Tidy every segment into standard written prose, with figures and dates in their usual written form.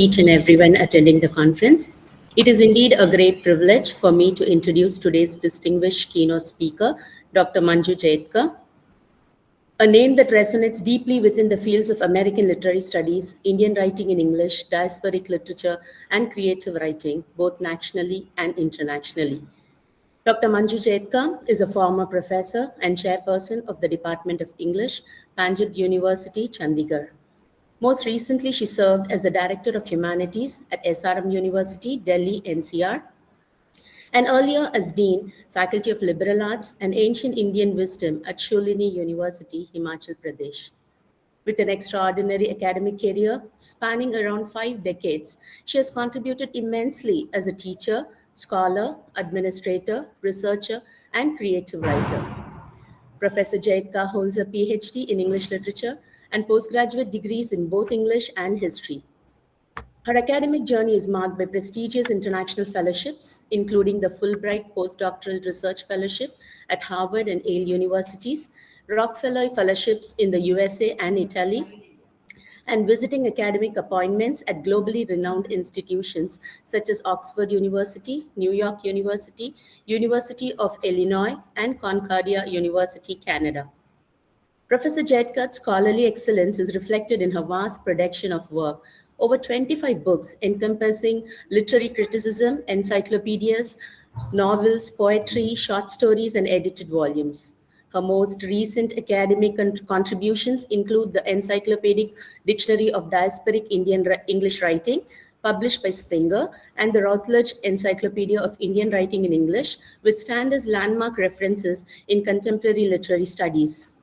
Each and everyone attending the conference. It is indeed a great privilege for me to introduce today's distinguished keynote speaker, Dr. Manju Jaidka, a name that resonates deeply within the fields of American literary studies, Indian writing in English, diasporic literature, and creative writing, both nationally and internationally. Dr. Manju Jaidka is a former professor and chairperson of the Department of English, Panjab University, Chandigarh. Most recently, she served as the Director of Humanities at SRM University, Delhi, NCR, and earlier as Dean, Faculty of Liberal Arts and Ancient Indian Wisdom at Shulini University, Himachal Pradesh. With an extraordinary academic career spanning around 5 decades, she has contributed immensely as a teacher, scholar, administrator, researcher, and creative writer. Professor Jaidka holds a PhD in English literature and postgraduate degrees in both English and history. Her academic journey is marked by prestigious international fellowships, including the Fulbright Postdoctoral Research Fellowship at Harvard and Yale Universities, Rockefeller Fellowships in the USA and Italy, and visiting academic appointments at globally renowned institutions such as Oxford University, New York University, University of Illinois, and Concordia University, Canada. Professor Jaidka's scholarly excellence is reflected in her vast production of work, over 25 books encompassing literary criticism, encyclopedias, novels, poetry, short stories, and edited volumes. Her most recent academic contributions include the Encyclopedic Dictionary of Diasporic Indian English Writing, published by Springer, and the Routledge Encyclopedia of Indian Writing in English, which stand as landmark references in contemporary literary studies.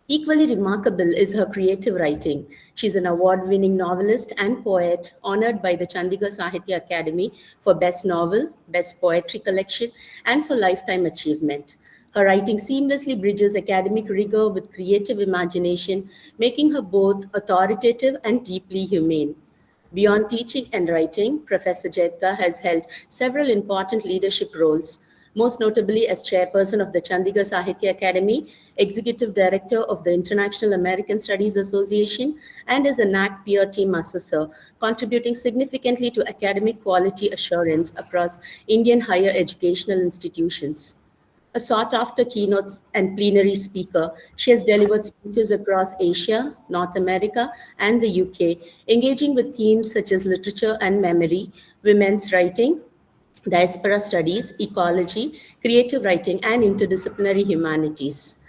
Equally remarkable is her creative writing. She's an award-winning novelist and poet honored by the Chandigarh Sahitya Academy for Best Novel, Best Poetry Collection, and for Lifetime Achievement. Her writing seamlessly bridges academic rigor with creative imagination, making her both authoritative and deeply humane. Beyond teaching and writing, Professor Jaidka has held several important leadership roles, most notably as chairperson of the Chandigarh Sahitya Academy, executive director of the International American Studies Association, and as a NAC peer team assessor, contributing significantly to academic quality assurance across Indian higher educational institutions. A sought-after keynote and plenary speaker, she has delivered speeches across Asia, North America, and the UK, engaging with themes such as literature and memory, women's writing, diaspora studies, ecology, creative writing, and interdisciplinary humanities.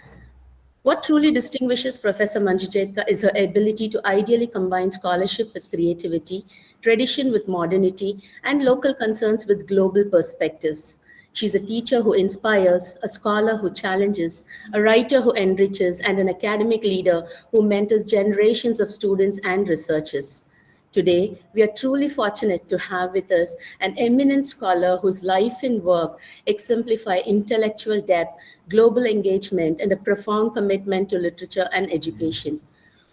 What truly distinguishes Professor Manju Jaidka is her ability to ideally combine scholarship with creativity, tradition with modernity, and local concerns with global perspectives. She's a teacher who inspires, a scholar who challenges, a writer who enriches, and an academic leader who mentors generations of students and researchers. Today, we are truly fortunate to have with us an eminent scholar whose life and work exemplify intellectual depth, global engagement, and a profound commitment to literature and education.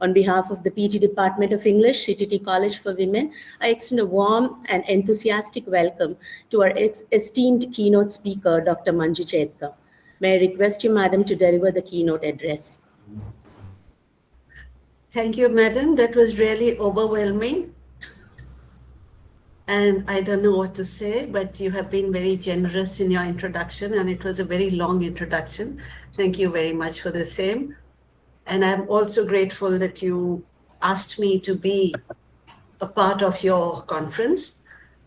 On behalf of the PG Department of English, CTT College for Women, I extend a warm and enthusiastic welcome to our esteemed keynote speaker, Dr. Manju Jaidka. May I request you, Madam, to deliver the keynote address. Thank you, Madam. That was really overwhelming. And I don't know what to say, but you have been very generous in your introduction, and it was a very long introduction. Thank you very much for the same. And I'm also grateful that you asked me to be a part of your conference,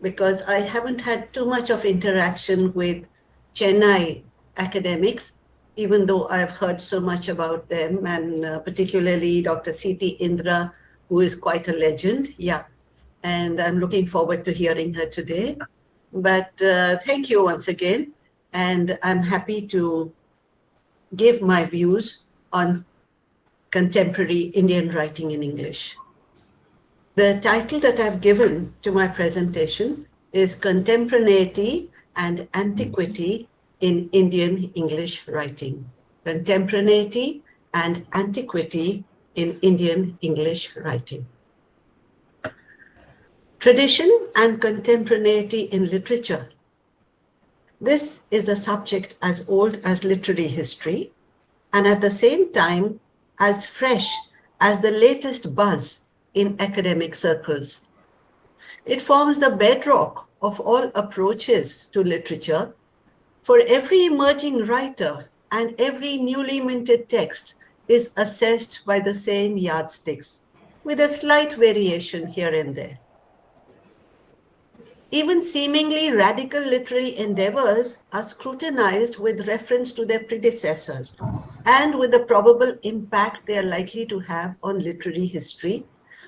because I haven't had too much of interaction with Chennai academics, even though I've heard so much about them, and particularly Dr. C.T. Indra, who is quite a legend. Yeah. And I'm looking forward to hearing her today. But thank you once again. And I'm happy to give my views on contemporary Indian writing in English. The title that I've given to my presentation is Contemporaneity and Antiquity in Indian English Writing. Contemporaneity and Antiquity in Indian English Writing. Tradition and contemporaneity in literature. This is a subject as old as literary history, and at the same time as fresh as the latest buzz in academic circles. It forms the bedrock of all approaches to literature. For every emerging writer and every newly minted text is assessed by the same yardsticks, with a slight variation here and there. Even seemingly radical literary endeavors are scrutinized with reference to their predecessors and with the probable impact they are likely to have on literary history,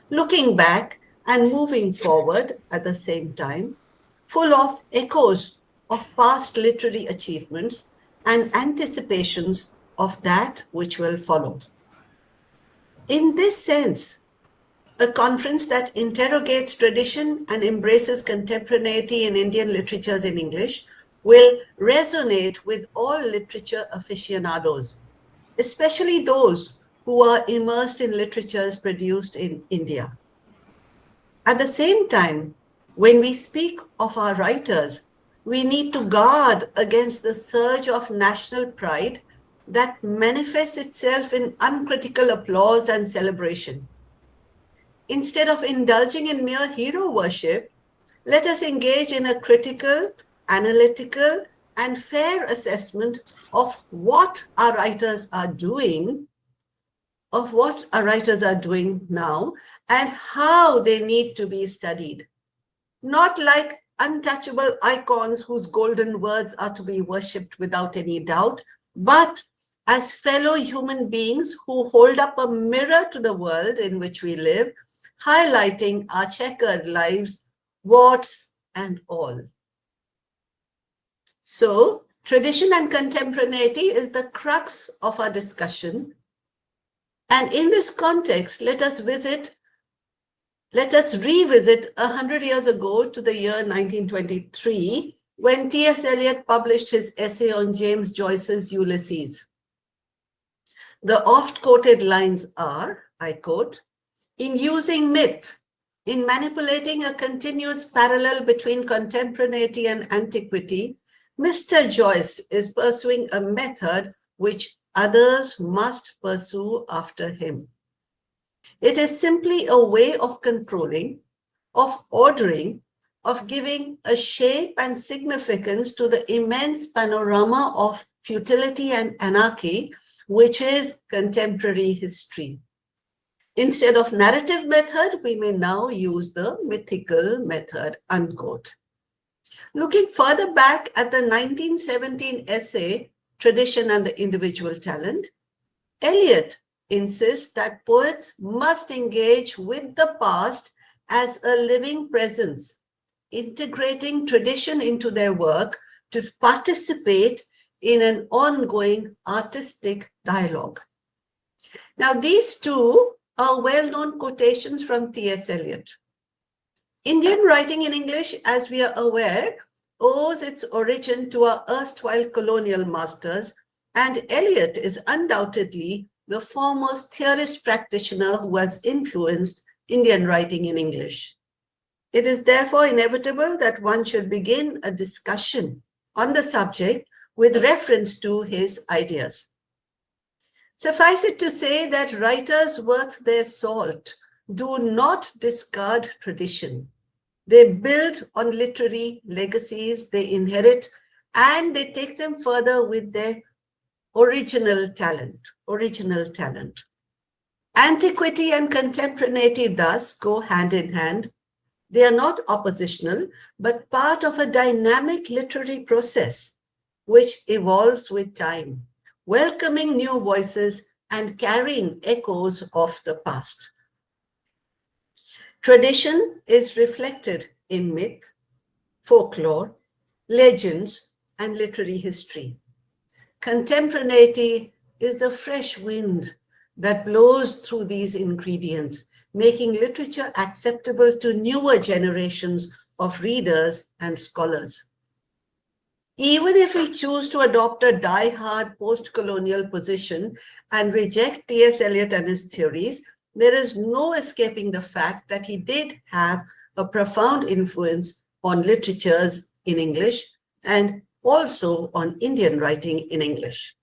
looking back and moving forward at the same time, full of echoes of past literary achievements and anticipations of that which will follow. In this sense, a conference that interrogates tradition and embraces contemporaneity in Indian literatures in English will resonate with all literature aficionados, especially those who are immersed in literatures produced in India. At the same time, when we speak of our writers, we need to guard against the surge of national pride that manifests itself in uncritical applause and celebration. Instead of indulging in mere hero worship, let us engage in a critical, analytical, and fair assessment of what our writers are doing, now, and how they need to be studied. Not like untouchable icons whose golden words are to be worshipped without any doubt, but as fellow human beings who hold up a mirror to the world in which we live, highlighting our checkered lives, warts and all. So, tradition and contemporaneity is the crux of our discussion. And in this context, let us revisit 100 years ago to the year 1923, when T.S. Eliot published his essay on James Joyce's Ulysses. The oft-quoted lines are, I quote, "In using myth, in manipulating a continuous parallel between contemporaneity and antiquity, Mr. Joyce is pursuing a method which others must pursue after him. It is simply a way of controlling, of ordering, of giving a shape and significance to the immense panorama of futility and anarchy, which is contemporary history. Instead of narrative method, we may now use the mythical method," unquote. Looking further back at the 1917 essay, Tradition and the Individual Talent, Eliot insists that poets must engage with the past as a living presence, integrating tradition into their work to participate in an ongoing artistic dialogue. Now, these two are well-known quotations from T.S. Eliot. Indian writing in English, as we are aware, owes its origin to our erstwhile colonial masters, and Eliot is undoubtedly the foremost theorist practitioner who has influenced Indian writing in English. It is therefore inevitable that one should begin a discussion on the subject with reference to his ideas. Suffice it to say that writers worth their salt do not discard tradition. They build on literary legacies they inherit, and they take them further with their original talent. Antiquity and contemporaneity thus go hand in hand. They are not oppositional, but part of a dynamic literary process which evolves with time, welcoming new voices and carrying echoes of the past. Tradition is reflected in myth, folklore, legends, and literary history. Contemporaneity is the fresh wind that blows through these ingredients, making literature acceptable to newer generations of readers and scholars. Even if we choose to adopt a die-hard post-colonial position and reject T.S. Eliot and his theories, there is no escaping the fact that he did have a profound influence on literatures in English and also on Indian writing in English.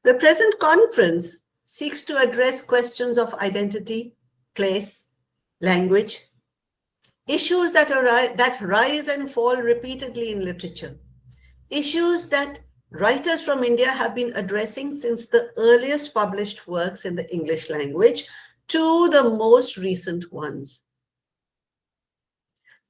The present conference seeks to address questions of identity, place, language, issues that rise and fall repeatedly in literature, issues that writers from India have been addressing since the earliest published works in the English language to the most recent ones.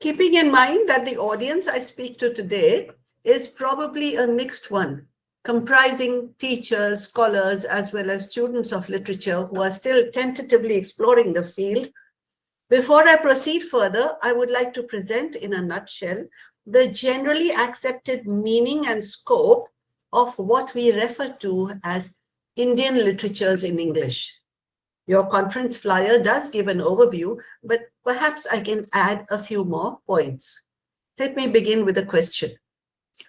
Keeping in mind that the audience I speak to today is probably a mixed one, comprising teachers, scholars, as well as students of literature who are still tentatively exploring the field. Before I proceed further, I would like to present in a nutshell the generally accepted meaning and scope of what we refer to as Indian literatures in English. Your conference flyer does give an overview, but perhaps I can add a few more points. Let me begin with a question.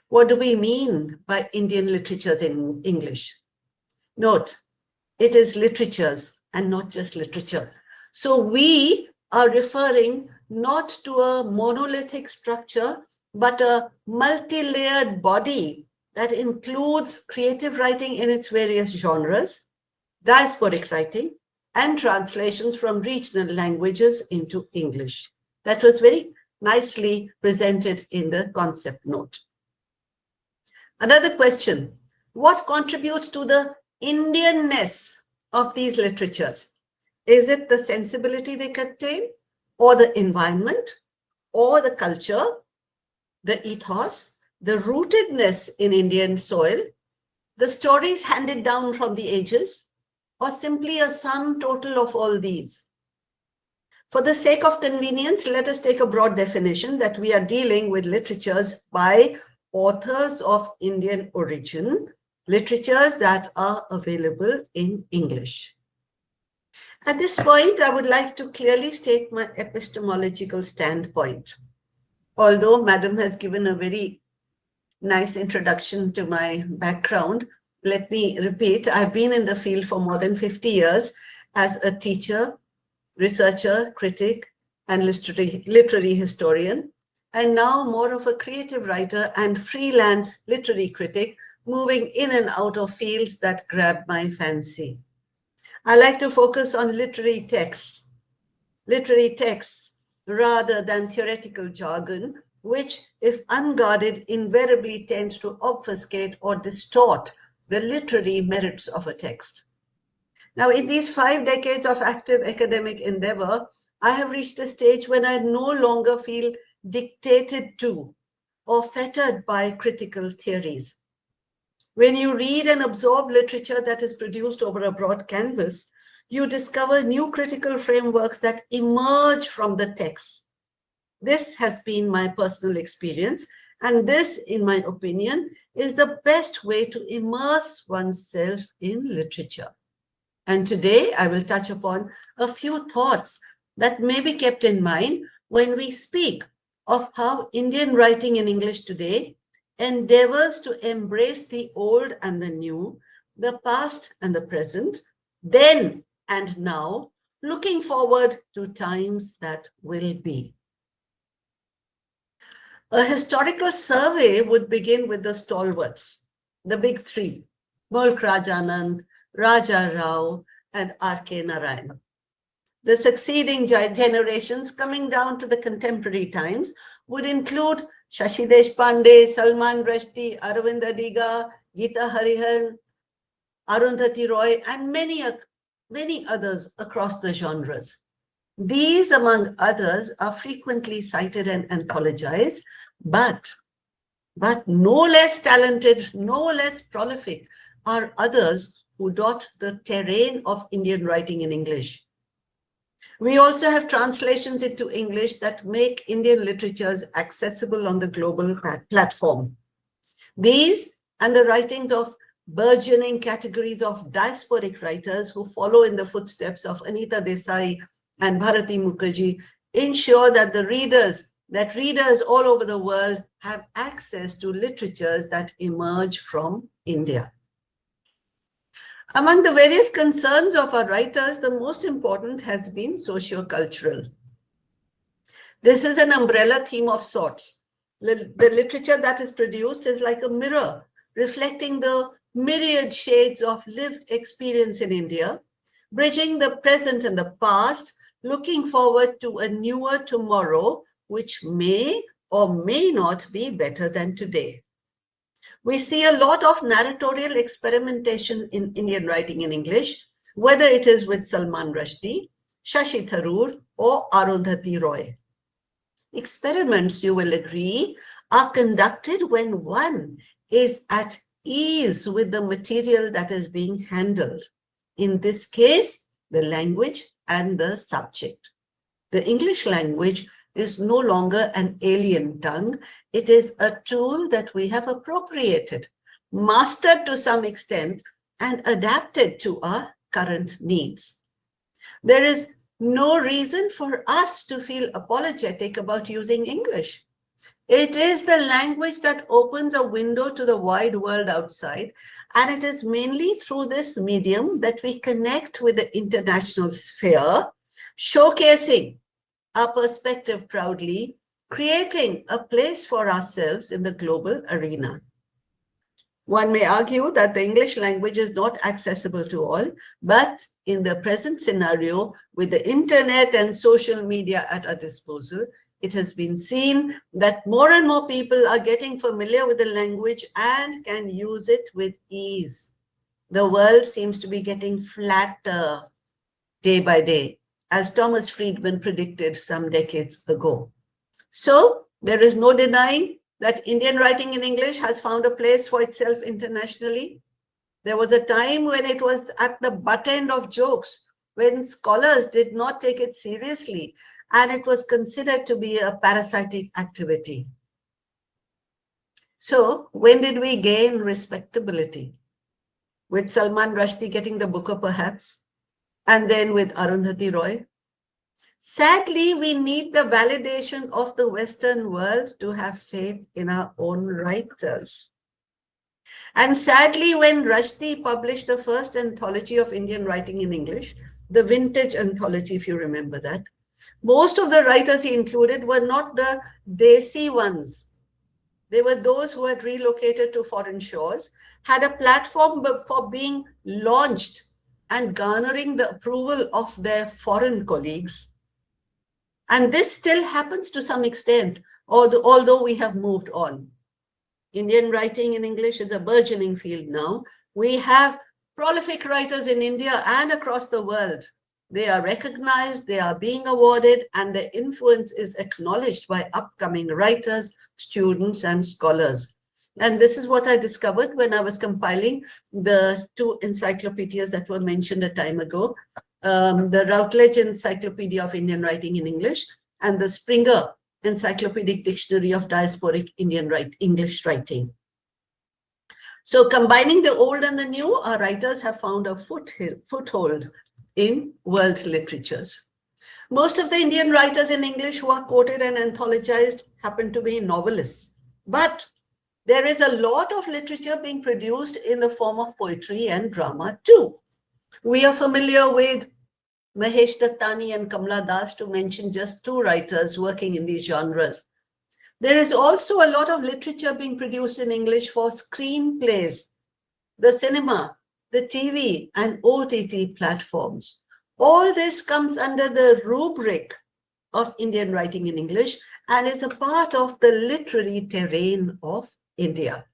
What do we mean by Indian literatures in English? Note, it is literatures and not just literature. So we are referring not to a monolithic structure, but a multi-layered body that includes creative writing in its various genres, diasporic writing, and translations from regional languages into English. That was very nicely presented in the concept note. Another question, what contributes to the Indianness of these literatures? Is it the sensibility they contain, or the environment, or the culture, the ethos, the rootedness in Indian soil, the stories handed down from the ages, or simply a sum total of all these? For the sake of convenience, let us take a broad definition that we are dealing with literatures by authors of Indian origin, literatures that are available in English. At this point, I would like to clearly state my epistemological standpoint. Although Madam has given a very nice introduction to my background, let me repeat, I've been in the field for more than 50 years as a teacher, researcher, critic, and literary historian, and now more of a creative writer and freelance literary critic, moving in and out of fields that grab my fancy. I like to focus on literary texts rather than theoretical jargon, which, if unguarded, invariably tends to obfuscate or distort the literary merits of a text. Now, in these 5 decades of active academic endeavor, I have reached a stage when I no longer feel dictated to or fettered by critical theories. When you read and absorb literature that is produced over a broad canvas, you discover new critical frameworks that emerge from the text. This has been my personal experience, and this, in my opinion, is the best way to immerse oneself in literature. And today I will touch upon a few thoughts that may be kept in mind when we speak of how Indian writing in English today endeavors to embrace the old and the new, the past and the present, then and now, looking forward to times that will be. A historical survey would begin with the stalwarts, the big three, Mulk Rajanand, Raja Rao, and R.K. Narayan. The succeeding generations coming down to the contemporary times would include Shashi Deshpande, Salman Rushdie, Aravind Adiga, Geeta Hariharan, Arundhati Roy, and many others across the genres. These, among others, are frequently cited and anthologized, but no less talented, no less prolific are others who dot the terrain of Indian writing in English. We also have translations into English that make Indian literatures accessible on the global platform. These and the writings of burgeoning categories of diasporic writers who follow in the footsteps of Anita Desai and Bharati Mukherjee ensure that readers all over the world have access to literatures that emerge from India. Among the various concerns of our writers, the most important has been socio-cultural. This is an umbrella theme of sorts. The literature that is produced is like a mirror, reflecting the myriad shades of lived experience in India, bridging the present and the past, looking forward to a newer tomorrow which may or may not be better than today. We see a lot of narratorial experimentation in Indian writing in English, whether it is with Salman Rushdie, Shashi Tharoor, or Arundhati Roy. Experiments, you will agree, are conducted when one is at ease with the material that is being handled. In this case, the language and the subject. The English language is no longer an alien tongue. It is a tool that we have appropriated, mastered to some extent, and adapted to our current needs. There is no reason for us to feel apologetic about using English. It is the language that opens a window to the wide world outside, and it is mainly through this medium that we connect with the international sphere, showcasing our perspective proudly, creating a place for ourselves in the global arena. One may argue that the English language is not accessible to all, but in the present scenario, with the internet and social media at our disposal, it has been seen that more and more people are getting familiar with the language and can use it with ease. The world seems to be getting flatter day by day, as Thomas Friedman predicted some decades ago. So there is no denying that Indian writing in English has found a place for itself internationally. There was a time when it was at the butt end of jokes, when scholars did not take it seriously, and it was considered to be a parasitic activity. So when did we gain respectability? With Salman Rushdie getting the Booker, perhaps, and then with Arundhati Roy. Sadly, we need the validation of the Western world to have faith in our own writers. And sadly, when Rushdie published the first anthology of Indian writing in English, the vintage anthology, if you remember that, most of the writers he included were not the Desi ones. They were those who had relocated to foreign shores, had a platform for being launched and garnering the approval of their foreign colleagues. And this still happens to some extent, although we have moved on. Indian writing in English is a burgeoning field now. We have prolific writers in India and across the world. They are recognized, they are being awarded, and their influence is acknowledged by upcoming writers, students, and scholars. And this is what I discovered when I was compiling the two encyclopedias that were mentioned a time ago, the Routledge Encyclopedia of Indian Writing in English and the Springer Encyclopedic Dictionary of Diasporic English Writing. So combining the old and the new, our writers have found a foothold in world literatures. Most of the Indian writers in English who are quoted and anthologized happen to be novelists. But there is a lot of literature being produced in the form of poetry and drama too. We are familiar with Mahesh Dattani and Kamla Das, to mention just two writers working in these genres. There is also a lot of literature being produced in English for screenplays, the cinema, the TV, and OTT platforms. All this comes under the rubric of Indian writing in English and is a part of the literary terrain of India.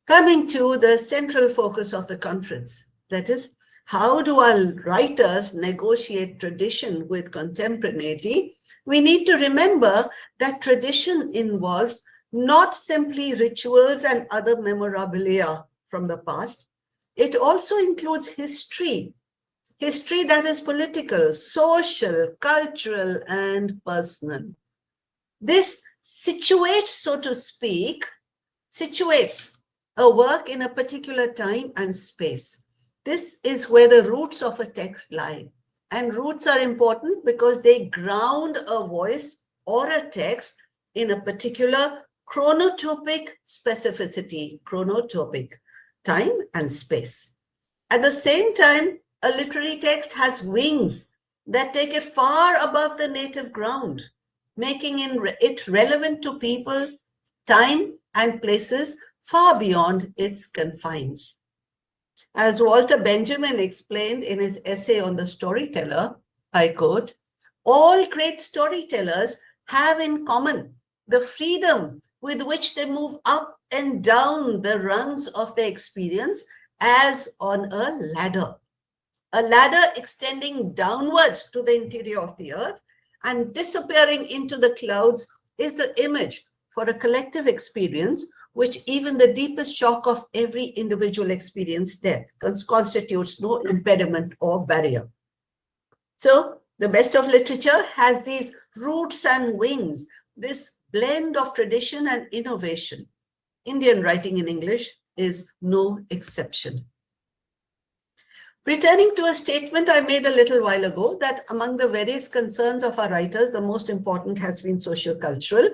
Coming to the central focus of the conference, that is, how do our writers negotiate tradition with contemporaneity? We need to remember that tradition involves not simply rituals and other memorabilia from the past. It also includes history that is political, social, cultural, and personal. This situates, so to speak, situates a work in a particular time and space. This is where the roots of a text lie. And roots are important because they ground a voice or a text in a particular chronotopic specificity, chronotopic, time and space. At the same time, a literary text has wings that take it far above the native ground, making it relevant to people, time, and places far beyond its confines. As Walter Benjamin explained in his essay on the storyteller, I quote, All great storytellers have in common the freedom with which they move up and down the rungs of their experience as on a ladder extending downward to the interior of the earth and disappearing into the clouds is the image for a collective experience which even the deepest shock of every individual experience death constitutes no impediment or barrier. So the best of literature has these roots and wings, this blend of tradition and innovation. Indian writing in English is no exception. Returning to a statement I made a little while ago that among the various concerns of our writers, the most important has been socio-cultural.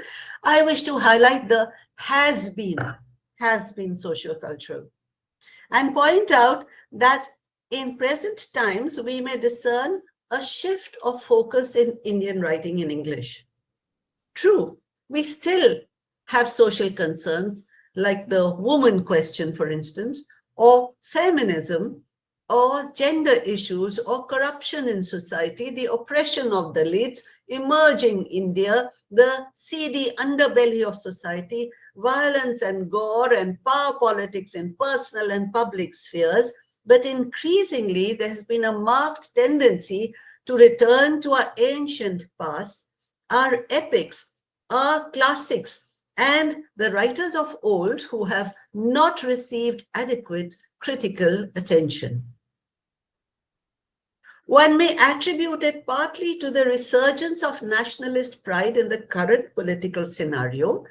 I wish to highlight the has been socio-cultural and point out that in present times, we may discern a shift of focus in Indian writing in English. True, we still have social concerns like the woman question, for instance, or feminism, or gender issues, or corruption in society, the oppression of Dalits, emerging India, the seedy underbelly of society, violence and gore and power politics in personal and public spheres. But increasingly, there has been a marked tendency to return to our ancient past, our epics, our classics, and the writers of old who have not received adequate critical attention. One may attribute it partly to the resurgence of nationalist pride in the current political scenario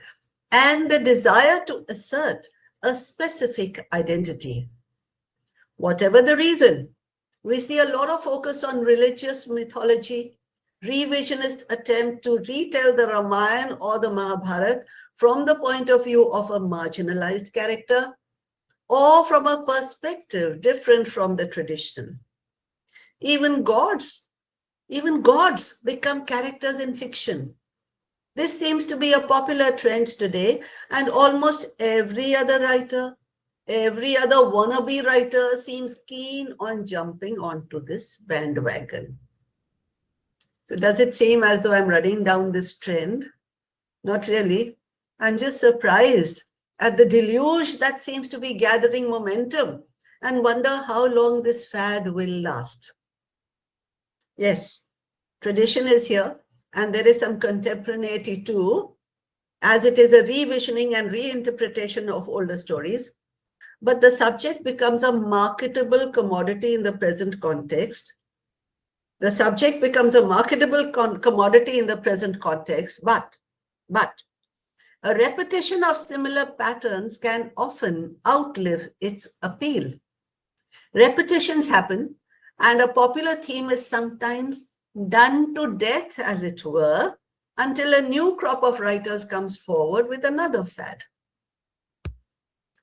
and the desire to assert a specific identity. Whatever the reason, we see a lot of focus on religious mythology, revisionist attempt to retell the Ramayana or the Mahabharata from the point of view of a marginalized character or from a perspective different from the traditional. Even gods become characters in fiction. This seems to be a popular trend today, and almost every other writer, every other wannabe writer seems keen on jumping onto this bandwagon. So does it seem as though I'm running down this trend? Not really. I'm just surprised at the deluge that seems to be gathering momentum and wonder how long this fad will last. Yes, tradition is here, and there is some contemporaneity too, as it is a revisioning and reinterpretation of older stories. But the subject becomes a marketable commodity in the present context. The subject becomes a marketable commodity in the present context, but a repetition of similar patterns can often outlive its appeal. Repetitions happen, and a popular theme is sometimes done to death, as it were, until a new crop of writers comes forward with another fad.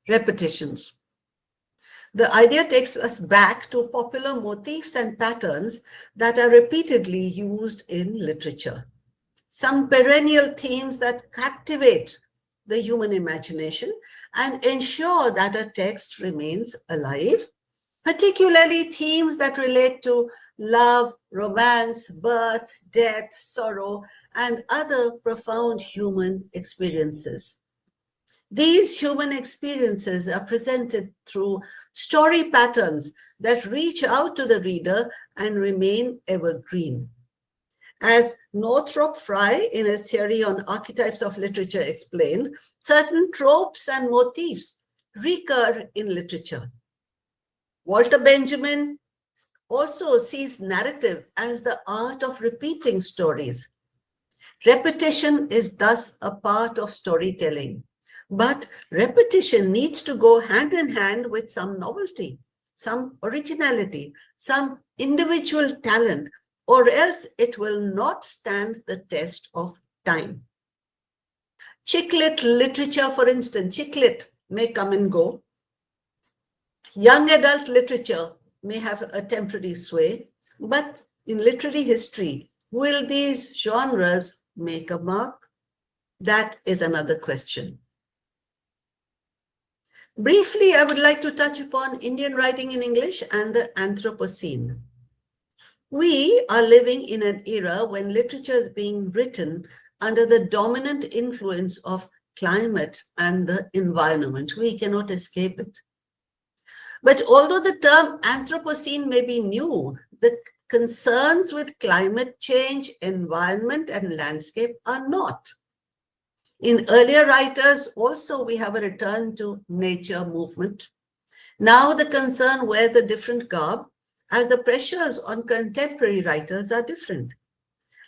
Repetitions. The idea takes us back to popular motifs and patterns that are repeatedly used in literature. Some perennial themes that captivate the human imagination and ensure that a text remains alive, particularly themes that relate to love, romance, birth, death, sorrow, and other profound human experiences. These human experiences are presented through story patterns that reach out to the reader and remain evergreen. As Northrop Frye, in his theory on archetypes of literature, explained, certain tropes and motifs recur in literature. Walter Benjamin also sees narrative as the art of repeating stories. Repetition is thus a part of storytelling, but repetition needs to go hand in hand with some novelty, some originality, some individual talent, or else it will not stand the test of time. Chick lit literature, for instance, chick lit may come and go. Young adult literature may have a temporary sway, but in literary history, will these genres make a mark? That is another question. Briefly, I would like to touch upon Indian writing in English and the Anthropocene. We are living in an era when literature is being written under the dominant influence of climate and the environment. We cannot escape it. But although the term Anthropocene may be new, the concerns with climate change, environment, and landscape are not. In earlier writers, also we have a return to nature movement. Now the concern wears a different garb, as the pressures on contemporary writers are different.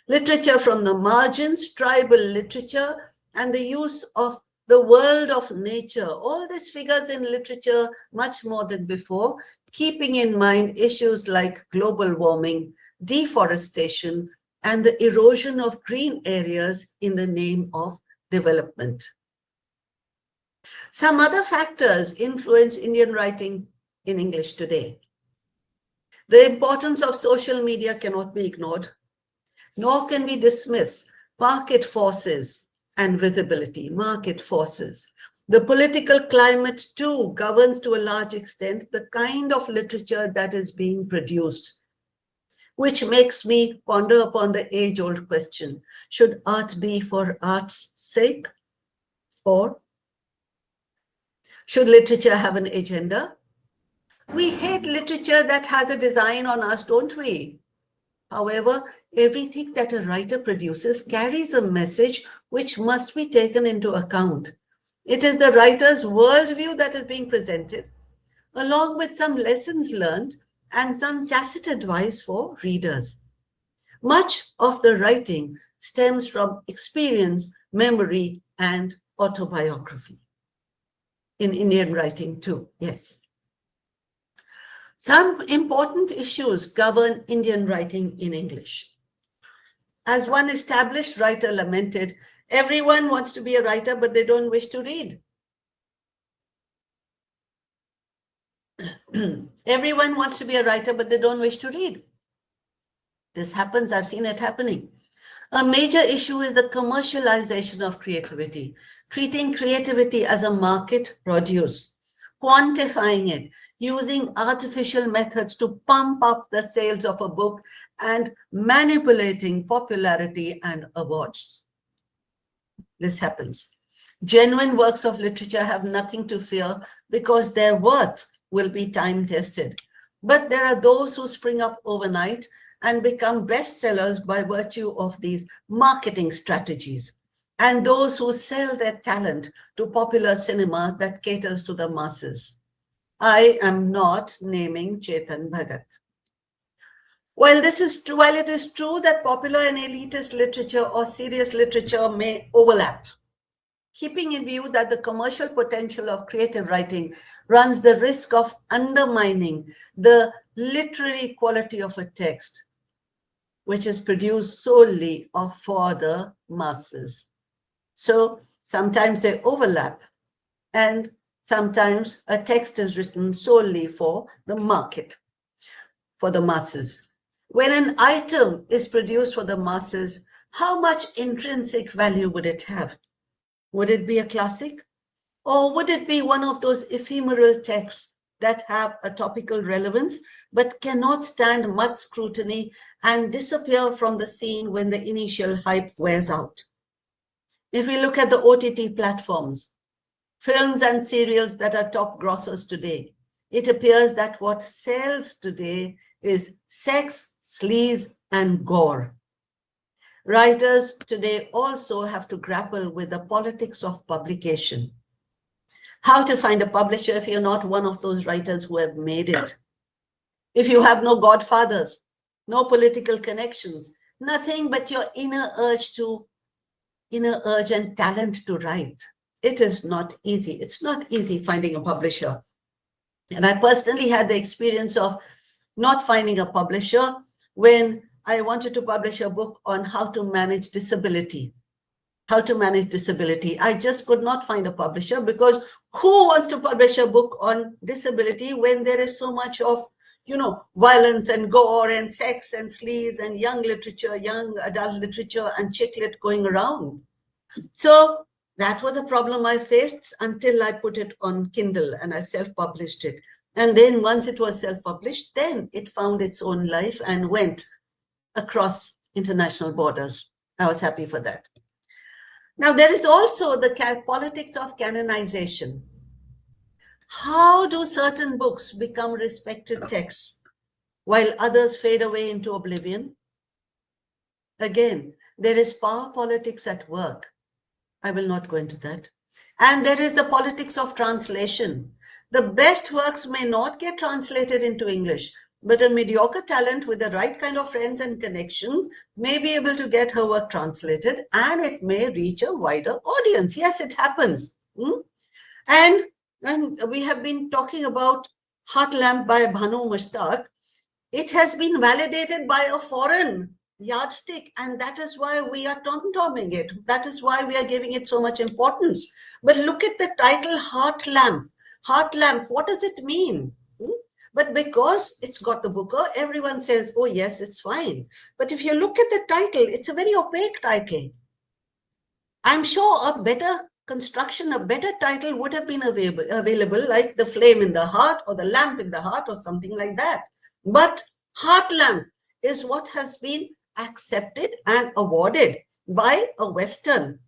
Literature from the margins, tribal literature, and the use of the world of nature, all this figures in literature much more than before, keeping in mind issues like global warming, deforestation, and the erosion of green areas in the name of development. Some other factors influence Indian writing in English today. The importance of social media cannot be ignored, nor can we dismiss market forces and visibility, market forces. The political climate too governs to a large extent the kind of literature that is being produced, which makes me ponder upon the age-old question, should art be for art's sake? Or should literature have an agenda? We hate literature that has a design on us, don't we? However, everything that a writer produces carries a message which must be taken into account. It is the writer's worldview that is being presented, along with some lessons learned and some tacit advice for readers. Much of the writing stems from experience, memory, and autobiography. In Indian writing too, yes. Some important issues govern Indian writing in English. As one established writer lamented, everyone wants to be a writer, but they don't wish to read. Everyone wants to be a writer, but they don't wish to read. This happens, I've seen it happening. A major issue is the commercialization of creativity, treating creativity as a market produce, quantifying it, using artificial methods to pump up the sales of a book, and manipulating popularity and awards. This happens. Genuine works of literature have nothing to fear because their worth will be time-tested. But there are those who spring up overnight and become bestsellers by virtue of these marketing strategies, and those who sell their talent to popular cinema that caters to the masses. I am not naming Chetan Bhagat. While it is true that popular and elitist literature or serious literature may overlap, keeping in view that the commercial potential of creative writing runs the risk of undermining the literary quality of a text, which is produced solely or for the masses. So sometimes they overlap, and sometimes a text is written solely for the market, for the masses. When an item is produced for the masses, how much intrinsic value would it have? Would it be a classic? Or would it be one of those ephemeral texts that have a topical relevance but cannot stand much scrutiny and disappear from the scene when the initial hype wears out? If we look at the OTT platforms, films and serials that are top grossers today, it appears that what sells today is sex, sleaze, and gore. Writers today also have to grapple with the politics of publication. How to find a publisher if you're not one of those writers who have made it. If you have no godfathers, no political connections, nothing but your inner urge and talent to write. It is not easy. It's not easy finding a publisher. And I personally had the experience of not finding a publisher when I wanted to publish a book on how to manage disability. How to manage disability. I just could not find a publisher because who wants to publish a book on disability when there is so much of, violence and gore and sex and sleaze and young literature, young adult literature and chick lit going around. So that was a problem I faced until I put it on Kindle and I self-published it. And then once it was self-published, then it found its own life and went across international borders. I was happy for that. Now, there is also the politics of canonization. How do certain books become respected texts while others fade away into oblivion? Again, there is power politics at work. I will not go into that. And there is the politics of translation. The best works may not get translated into English, but a mediocre talent with the right kind of friends and connections may be able to get her work translated, and it may reach a wider audience. Yes, it happens. And we have been talking about Heart Lamp by Bhanu Mushtaq. It has been validated by a foreign yardstick, and that is why we are tom-tomming it. That is why we are giving it so much importance. But look at the title, Heart Lamp. Heart Lamp, what does it mean? But because it's got the Booker, everyone says, oh yes, it's fine. But if you look at the title, it's a very opaque title. I'm sure a better construction, a better title would have been available, like The Flame in the Heart or The Lamp in the Heart or something like that. But Heart Lamp is what has been accepted and awarded by a Western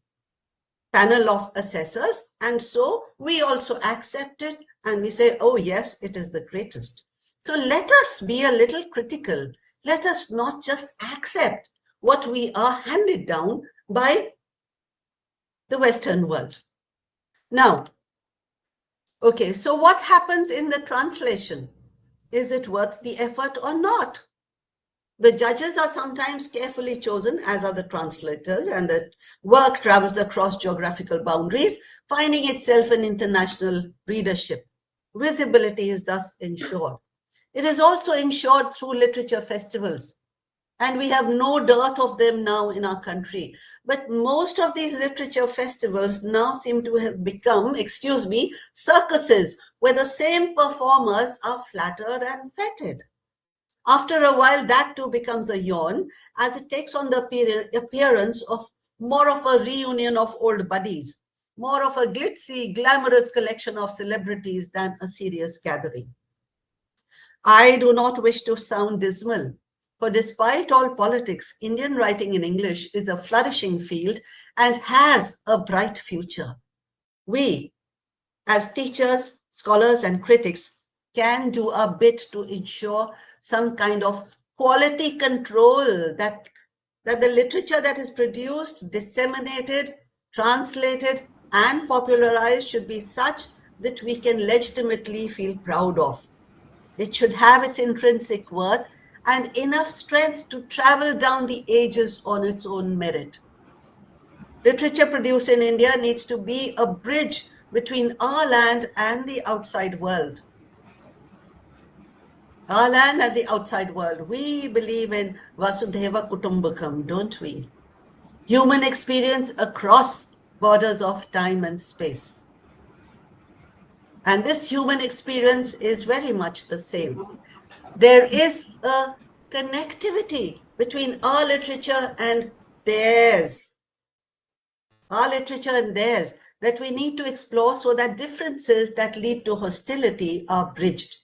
panel of assessors. And so we also accept it and we say, oh yes, it is the greatest. So let us be a little critical. Let us not just accept what we are handed down by the Western world. Now, okay, so what happens in the translation? Is it worth the effort or not? The judges are sometimes carefully chosen, as are the translators, and the work travels across geographical boundaries, finding itself in international readership. Visibility is thus ensured. It is also ensured through literature festivals, and we have no dearth of them now in our country. But most of these literature festivals now seem to have become, circuses, where the same performers are flattered and feted. After a while, that too becomes a yawn, as it takes on the appearance of more of a reunion of old buddies, more of a glitzy, glamorous collection of celebrities than a serious gathering. I do not wish to sound dismal, for despite all politics, Indian writing in English is a flourishing field and has a bright future. We, as teachers, scholars, and critics, can do a bit to ensure some kind of quality control that the literature that is produced, disseminated, translated, and popularized should be such that we can legitimately feel proud of. It should have its intrinsic worth and enough strength to travel down the ages on its own merit. Literature produced in India needs to be a bridge between our land and the outside world. Our land and the outside world. We believe in Vasudhaiva Kutumbakam, don't we? Human experience across borders of time and space. And this human experience is very much the same. There is a connectivity between our literature and theirs. Our literature and theirs that we need to explore so that differences that lead to hostility are bridged.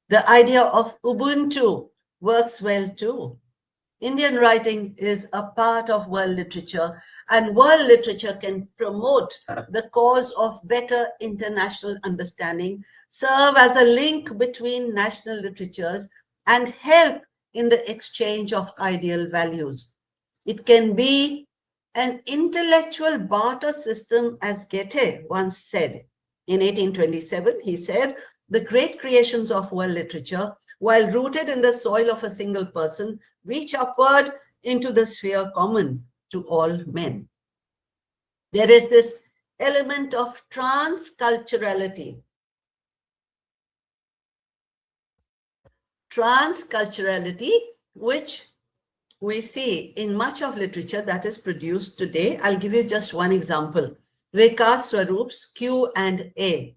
The idea of Ubuntu works well too. Indian writing is a part of world literature, and world literature can promote the cause of better international understanding, serve as a link between national literatures, and help in the exchange of ideal values. It can be an intellectual barter system, as Goethe once said. In 1827, he said, the great creations of world literature, while rooted in the soil of a single person, reach upward into the sphere common to all men. There is this element of transculturality. Transculturality, which we see in much of literature that is produced today. I'll give you just one example. Vikas Swaroop's Q&A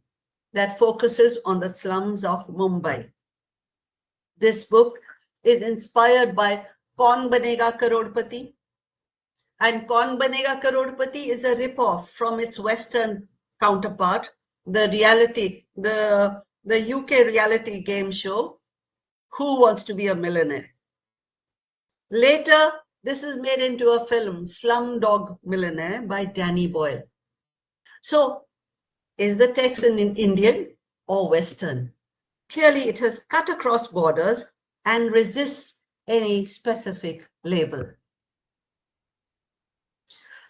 that focuses on the slums of Mumbai. This book is inspired by Kaun Banega Karodpati. And Kaun Banega Karodpati is a ripoff from its Western counterpart, the UK reality game show, Who Wants to Be a Millionaire? Later, this is made into a film, Slumdog Millionaire by Danny Boyle. So, is the text in Indian or Western? Clearly, it has cut across borders and resists any specific label.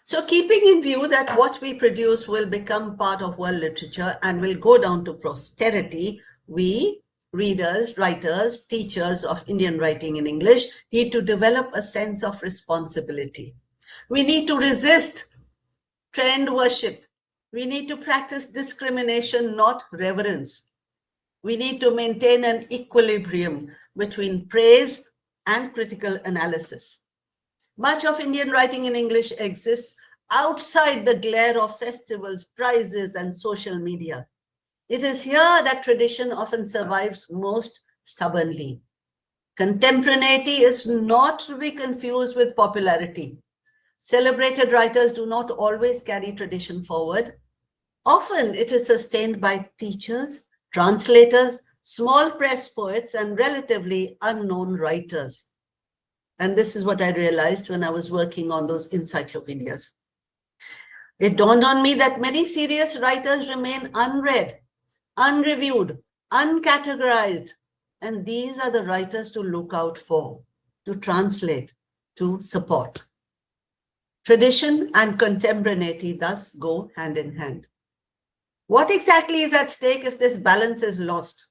So, keeping in view that what we produce will become part of world literature and will go down to posterity, we, readers, writers, teachers of Indian writing in English, need to develop a sense of responsibility. We need to resist trend worship. We need to practice discrimination, not reverence. We need to maintain an equilibrium between praise and critical analysis. Much of Indian writing in English exists outside the glare of festivals, prizes, and social media. It is here that tradition often survives most stubbornly. Contemporaneity is not to be confused with popularity. Celebrated writers do not always carry tradition forward. Often it is sustained by teachers, translators, small press poets, and relatively unknown writers. And this is what I realized when I was working on those encyclopedias. It dawned on me that many serious writers remain unread, unreviewed, uncategorized. And these are the writers to look out for, to translate, to support. Tradition and contemporaneity thus go hand in hand. What exactly is at stake if this balance is lost?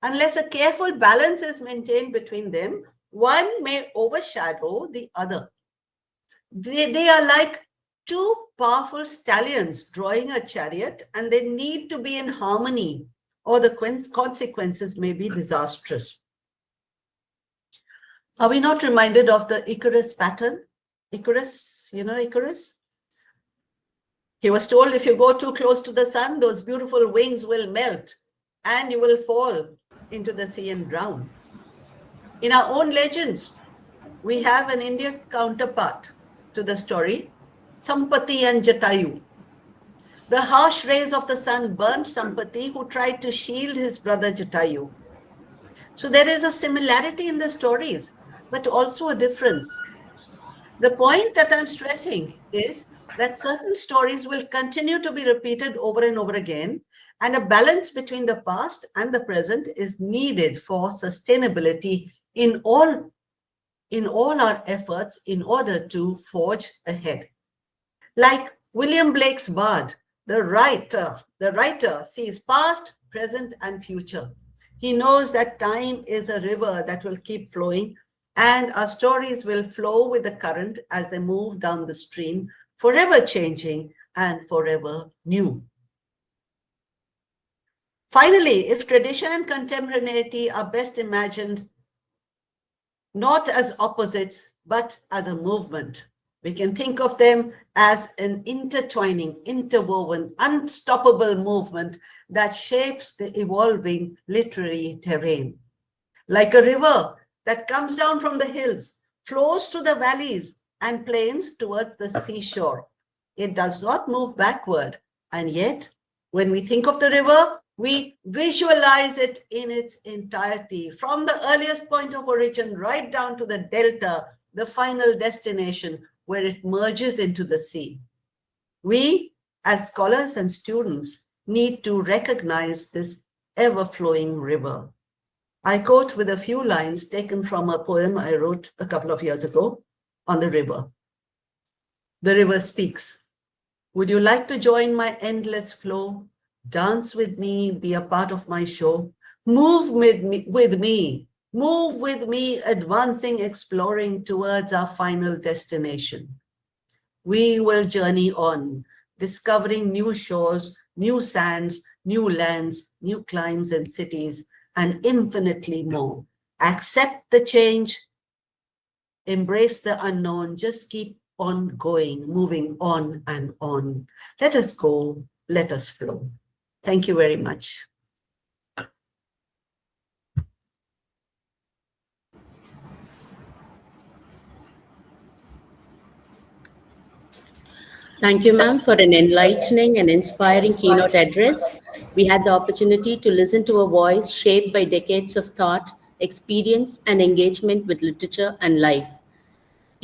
Unless a careful balance is maintained between them, one may overshadow the other. They are like two powerful stallions drawing a chariot, and they need to be in harmony, or the consequences may be disastrous. Are we not reminded of the Icarus pattern? Icarus, you know Icarus? He was told if you go too close to the sun, those beautiful wings will melt and you will fall into the sea and drown. In our own legends, we have an Indian counterpart to the story, Sampati and Jatayu. The harsh rays of the sun burnt Sampati, who tried to shield his brother Jatayu. So there is a similarity in the stories, but also a difference. The point that I'm stressing is that certain stories will continue to be repeated over and over again, and a balance between the past and the present is needed for sustainability in all our efforts in order to forge ahead. Like William Blake's Bard, the writer sees past, present, and future. He knows that time is a river that will keep flowing, and our stories will flow with the current as they move down the stream, forever changing and forever new. Finally, if tradition and contemporaneity are best imagined not as opposites, but as a movement, we can think of them as an intertwining, interwoven, unstoppable movement that shapes the evolving literary terrain. Like a river that comes down from the hills, flows to the valleys and plains towards the seashore. It does not move backward. And yet, when we think of the river, we visualize it in its entirety, from the earliest point of origin right down to the delta, the final destination where it merges into the sea. We, as scholars and students, need to recognize this ever-flowing river. I quote with a few lines taken from a poem I wrote a couple of years ago on the river. The river speaks. Would you like to join my endless flow? Dance with me, be a part of my show. Move with me, advancing, exploring towards our final destination. We will journey on, discovering new shores, new sands, new lands, new climes and cities, and infinitely more. Accept the change, embrace the unknown, just keep on going, moving on and on. Let us go, let us flow. Thank you very much. Thank you, ma'am, for an enlightening and inspiring keynote address. We had the opportunity to listen to a voice shaped by decades of thought, experience, and engagement with literature and life.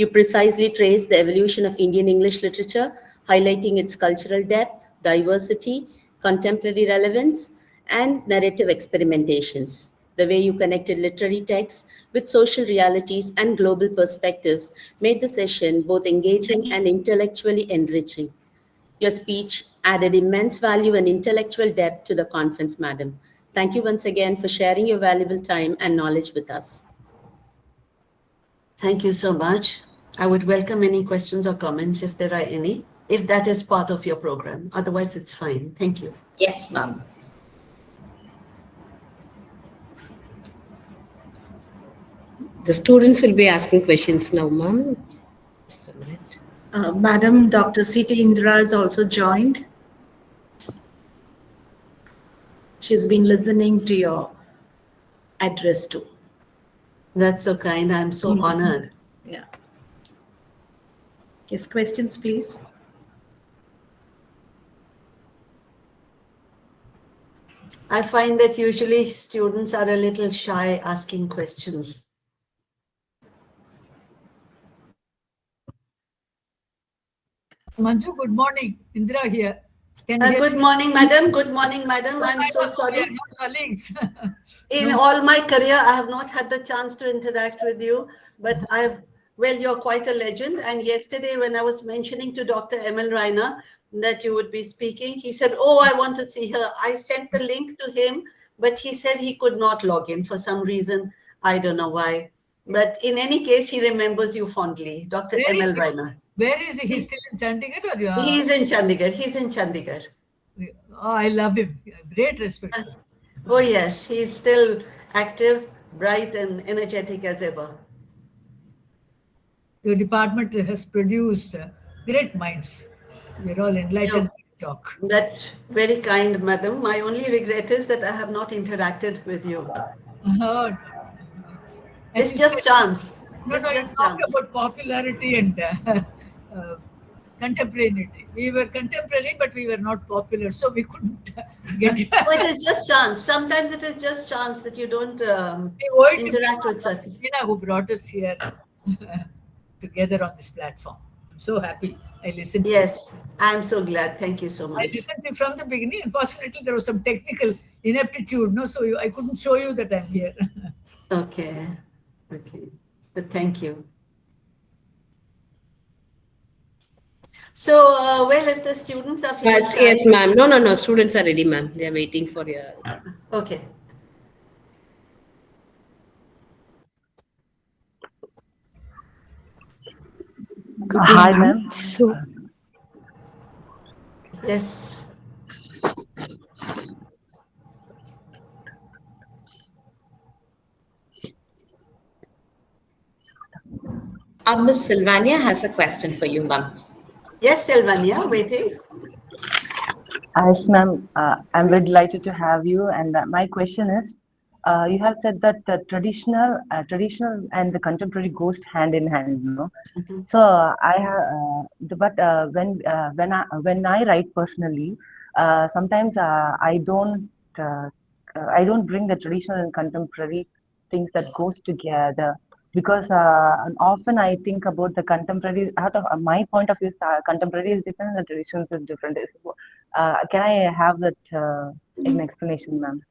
You precisely trace the evolution of Indian English literature, highlighting its cultural depth, diversity, contemporary relevance, and narrative experimentations. The way you connected literary texts with social realities and global perspectives made the session both engaging and intellectually enriching. Your speech added immense value and intellectual depth to the conference, madam. Thank you once again for sharing your valuable time and knowledge with us. Thank you so much. I would welcome any questions or comments if there are any, if that is part of your program. Otherwise, it's fine. Thank you. Yes, ma'am. The students will be asking questions now, ma'am. Just a minute. Madam, Dr. C.T. Indra has also joined. She's been listening to your address too. That's so kind. I'm so honored. Yeah. Yes, questions, please. I find that usually students are a little shy asking questions. Manju, good morning. Indra here. Good morning, madam. Good morning, madam. I'm so sorry. Colleagues. In all my career, I have not had the chance to interact with you, but you're quite a legend. And yesterday, when I was mentioning to Dr. Emil Reiner that you would be speaking, he said, "Oh, I want to see her." I sent the link to him, but he said he could not log in for some reason. I don't know why. But in any case, he remembers you fondly, Dr. Emil Reiner. Where is he? He's still in Chandigarh or you? He's in Chandigarh. He's in Chandigarh. Oh, I love him. Great respect. Oh, yes. He's still active, bright, and energetic as ever. Your department has produced great minds. We're all enlightened to talk. That's very kind, madam. My only regret is that I have not interacted with you. It's just chance. No, you talked about popularity and contemporaneity. We were contemporary, but we were not popular, so we couldn't get it. It is just chance. Sometimes it is just chance that you don't interact with certain people who brought us here together on this platform. I'm so happy. I listened. Yes, I'm so glad. Thank you so much. I listened from the beginning. Unfortunately, there was some technical ineptitude, so I couldn't show you that I'm here. Okay. But thank you. So, if the students are feeling yes, ma'am. No. Students are ready, ma'am. They are waiting for your... Okay. Hi, ma'am. Yes. Miss Sylvania has a question for you, ma'am. Yes, Sylvania, waiting. Yes, ma'am. I'm very delighted to have you. And my question is, you have said that the traditional and the contemporary goes hand in hand, no? Mm-hmm. So I have, but when I write personally, sometimes I don't bring the traditional and contemporary things that goes together. Because often I think about the contemporary, out of my point of view, contemporary is different and the traditions is different. Can I have that an explanation, ma'am?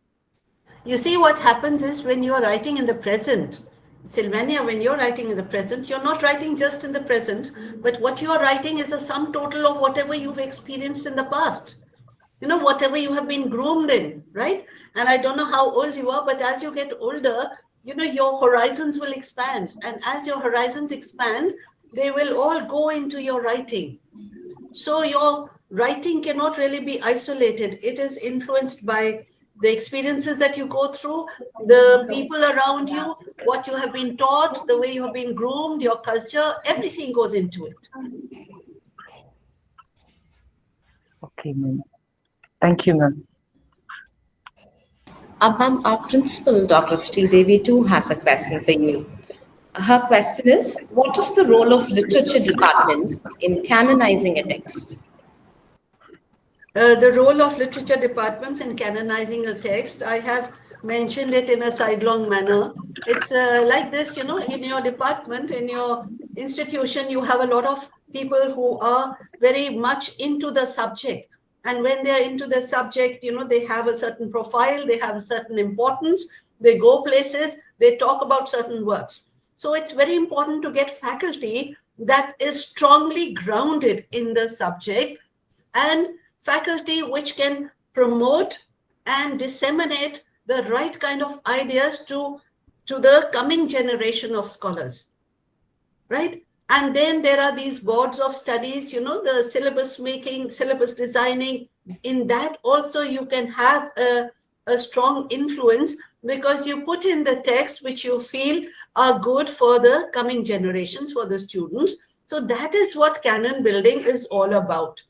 You see, what happens is when you are writing in the present, Sylvania, when you're writing in the present, you're not writing just in the present, but what you are writing is the sum total of whatever you've experienced in the past. Whatever you have been groomed in, right? And I don't know how old you are, but as you get older, your horizons will expand. And as your horizons expand, they will all go into your writing. So your writing cannot really be isolated. It is influenced by the experiences that you go through, the people around you, what you have been taught, the way you have been groomed, your culture, everything goes into it. Okay, ma'am. Thank you, ma'am. Ma'am, our principal, Dr. Sridevi, too has a question for you. Her question is, what is the role of literature departments in canonizing a text? The role of literature departments in canonizing a text, I have mentioned it in a sidelong manner. It's like this, in your department, in your institution, you have a lot of people who are very much into the subject. And when they're into the subject, they have a certain profile, they have a certain importance, they go places, they talk about certain works. So it's very important to get faculty that is strongly grounded in the subject, and faculty which can promote and disseminate the right kind of ideas to the coming generation of scholars, right? And then there are these boards of studies, the syllabus making, syllabus designing. In that also you can have a strong influence, because you put in the text which you feel are good for the coming generations, for the students. So that is what canon building is all about.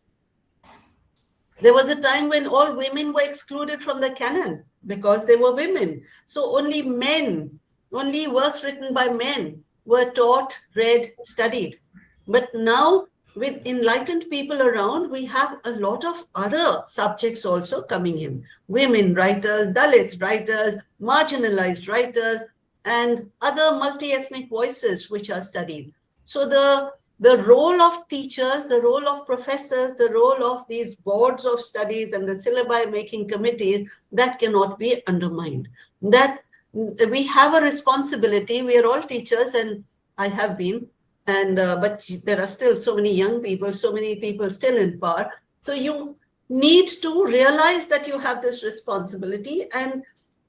There was a time when all women were excluded from the canon because they were women. So only men, only works written by men were taught, read, studied. But now, with enlightened people around, we have a lot of other subjects also coming in. Women writers, Dalit writers, marginalized writers, and other multi-ethnic voices which are studied. So the role of teachers, the role of professors, the role of these boards of studies and the syllabi making committees, that cannot be undermined. That we have a responsibility. We are all teachers, and I have been, and but there are still so many young people, so many people still in power. So you need to realize that you have this responsibility and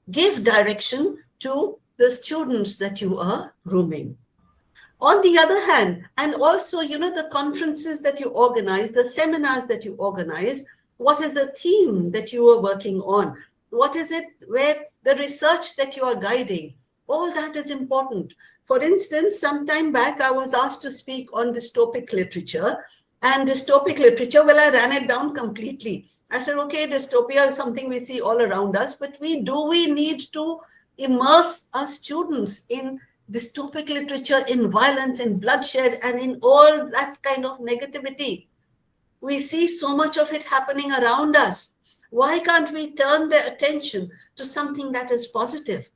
give direction to the students that you are grooming. On the other hand, and also, the conferences that you organize, the seminars that you organize, what is the theme that you are working on? What is it where the research that you are guiding? All that is important. For instance, some time back, I was asked to speak on dystopic literature. And dystopic literature, well, I ran it down completely. I said, okay, dystopia is something we see all around us, but we need to immerse our students in dystopic literature, in violence, in bloodshed, and in all that kind of negativity. We see so much of it happening around us. Why can't we turn their attention to something that is positive?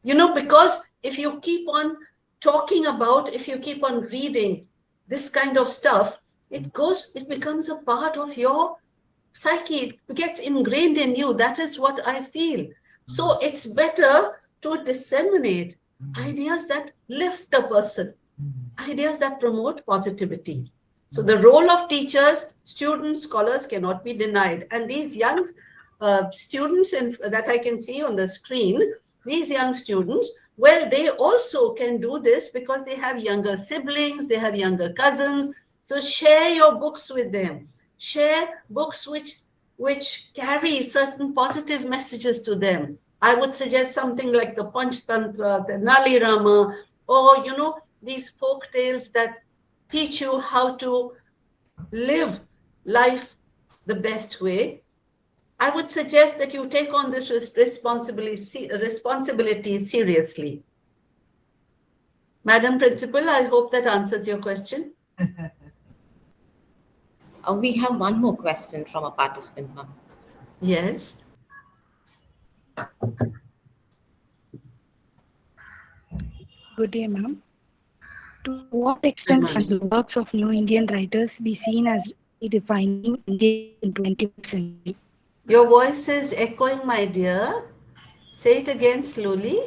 Because if you keep on talking about, if you keep on reading this kind of stuff, it becomes a part of your psyche. It gets ingrained in you. That is what I feel. So it's better to disseminate ideas that lift the person, ideas that promote positivity. So the role of teachers, students, scholars cannot be denied. And these young students that I can see on the screen, these young students, well, they also can do this because they have younger siblings, they have younger cousins. So share your books with them. Share books which carry certain positive messages to them. I would suggest something like the Panchtantra, the Nali Rama, or, these folk tales that teach you how to live life the best way. I would suggest that you take on this responsibility seriously. Madam Principal, I hope that answers your question. We have one more question from a participant, ma'am. Yes. Good day, ma'am. To what extent can the works of new Indian writers be seen as redefining India in 21st century? Your voice is echoing, my dear. Say it again slowly.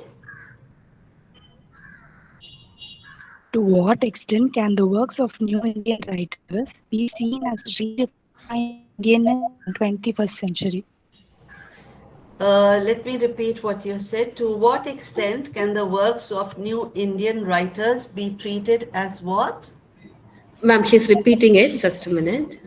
To what extent can the works of new Indian writers be seen as redefining Indian in 21st century? Let me repeat what you said. To what extent can the works of new Indian writers be treated as what? Ma'am, she's repeating it. Just a minute.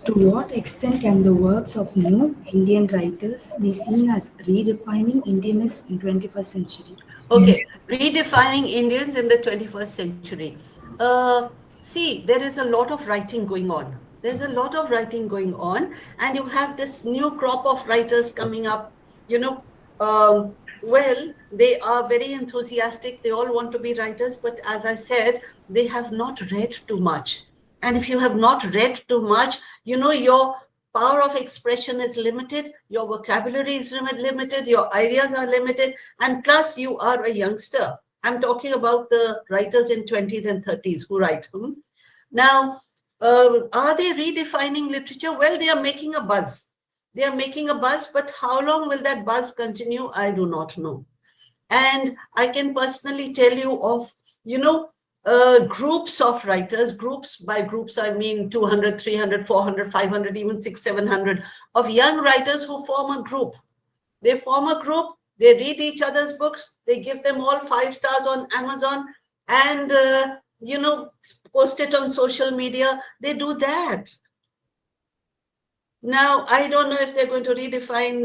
To what extent can the works of new Indian writers be seen as redefining Indianness in 21st century? Okay, redefining Indians in the 21st century. See, there is a lot of writing going on. There's a lot of writing going on, and you have this new crop of writers coming up. Well, they are very enthusiastic. They all want to be writers, but as I said, they have not read too much. And if you have not read too much, your power of expression is limited, your vocabulary is limited, your ideas are limited, and plus you are a youngster. I'm talking about the writers in 20s and 30s who write. Now, are they redefining literature? Well, they are making a buzz. They are making a buzz, but how long will that buzz continue? I do not know. And I can personally tell you of, groups of writers, groups, by groups, I mean 200, 300, 400, 500, even 600, 700 of young writers who form a group. They form a group, they read each other's books, they give them all 5 stars on Amazon and, post it on social media. They do that. Now, I don't know if they're going to redefine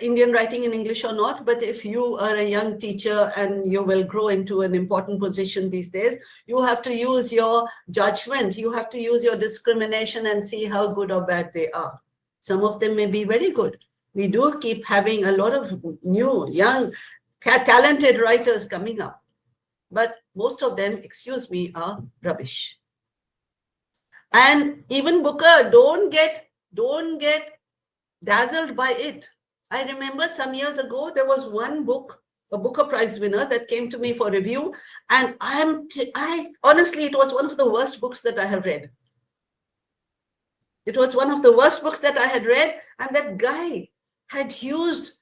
Indian writing in English or not, but if you are a young teacher and you will grow into an important position these days, you have to use your judgment. You have to use your discrimination and see how good or bad they are. Some of them may be very good. We do keep having a lot of new, young, talented writers coming up. But most of them, excuse me, are rubbish. And even Booker, don't get dazzled by it. I remember some years ago, there was one book, a Booker Prize winner, that came to me for review. And I honestly, it was one of the worst books that I have read. It was one of the worst books that I had read. And that guy had used,